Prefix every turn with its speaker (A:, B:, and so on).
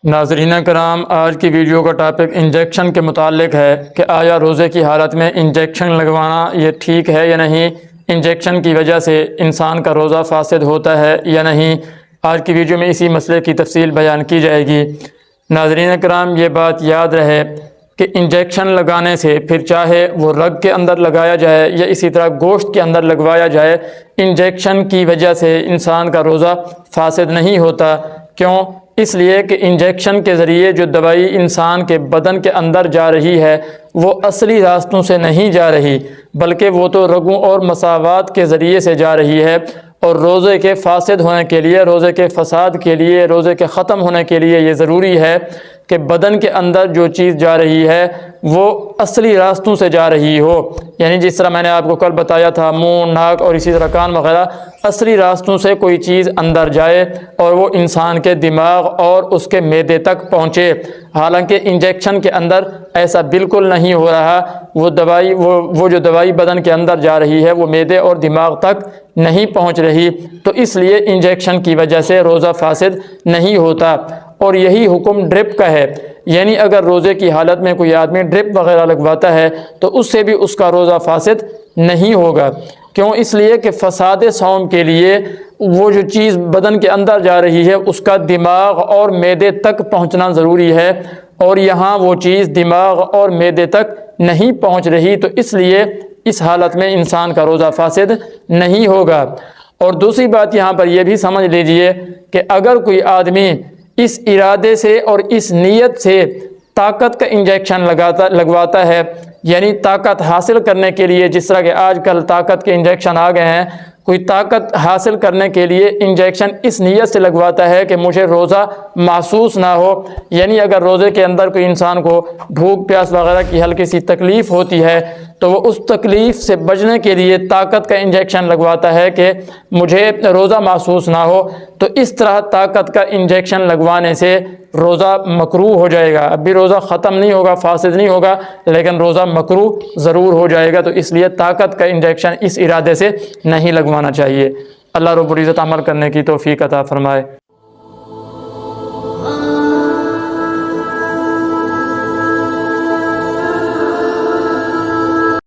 A: ناظرین کرام، آج کی ویڈیو کا ٹاپک انجیکشن کے متعلق ہے کہ آیا روزے کی حالت میں انجیکشن لگوانا یہ ٹھیک ہے یا نہیں، انجیکشن کی وجہ سے انسان کا روزہ فاسد ہوتا ہے یا نہیں۔ آج کی ویڈیو میں اسی مسئلے کی تفصیل بیان کی جائے گی۔ ناظرین کرام، یہ بات یاد رہے کہ انجیکشن لگانے سے پھر چاہے وہ رگ کے اندر لگایا جائے یا اسی طرح گوشت کے اندر لگوایا جائے، انجیکشن کی وجہ سے انسان کا روزہ فاسد نہیں ہوتا۔ کیوں؟ اس لیے کہ انجیکشن کے ذریعے جو دوائی انسان کے بدن کے اندر جا رہی ہے وہ اصلی راستوں سے نہیں جا رہی، بلکہ وہ تو رگوں اور مساوات کے ذریعے سے جا رہی ہے۔ اور روزے کے فاسد ہونے کے لیے، روزے کے فساد کے لیے، روزے کے ختم ہونے کے لیے یہ ضروری ہے کہ بدن کے اندر جو چیز جا رہی ہے وہ اصلی راستوں سے جا رہی ہو۔ یعنی جس طرح میں نے آپ کو کل بتایا تھا، منہ، ناک اور اسی طرح کان وغیرہ، اصلی راستوں سے کوئی چیز اندر جائے اور وہ انسان کے دماغ اور اس کے معدے تک پہنچے۔ حالانکہ انجیکشن کے اندر ایسا بالکل نہیں ہو رہا، وہ جو دوائی بدن کے اندر جا رہی ہے وہ معدے اور دماغ تک نہیں پہنچ رہی، تو اس لیے انجیکشن کی وجہ سے روزہ فاسد نہیں ہوتا۔ اور یہی حکم ڈرپ کا ہے، یعنی اگر روزے کی حالت میں کوئی آدمی ڈرپ وغیرہ لگواتا ہے تو اس سے بھی اس کا روزہ فاسد نہیں ہوگا۔ کیوں؟ اس لیے کہ فساد صوم کے لیے وہ جو چیز بدن کے اندر جا رہی ہے اس کا دماغ اور معدے تک پہنچنا ضروری ہے، اور یہاں وہ چیز دماغ اور معدے تک نہیں پہنچ رہی، تو اس لیے اس حالت میں انسان کا روزہ فاسد نہیں ہوگا۔ اور دوسری بات یہاں پر یہ بھی سمجھ لیجئے کہ اگر کوئی آدمی اس ارادے سے اور اس نیت سے طاقت کا انجیکشن لگواتا ہے، یعنی طاقت حاصل کرنے کے لیے، جس طرح کہ آج کل طاقت کے انجیکشن آ گئے ہیں، کوئی طاقت حاصل کرنے کے لیے انجیکشن اس نیت سے لگواتا ہے کہ مجھے روزہ محسوس نہ ہو، یعنی اگر روزے کے اندر کوئی انسان کو بھوک پیاس وغیرہ کی ہلکی سی تکلیف ہوتی ہے تو وہ اس تکلیف سے بچنے کے لیے طاقت کا انجیکشن لگواتا ہے کہ مجھے روزہ محسوس نہ ہو، تو اس طرح طاقت کا انجیکشن لگوانے سے روزہ مکروہ ہو جائے گا۔ اب بھی روزہ ختم نہیں ہوگا، فاسد نہیں ہوگا، لیکن روزہ مکروہ ضرور ہو جائے گا۔ تو اس لیے طاقت کا انجیکشن اس ارادے سے نہیں لگوانا چاہیے۔ اللہ رب العزت عمل کرنے کی توفیق عطا فرمائے۔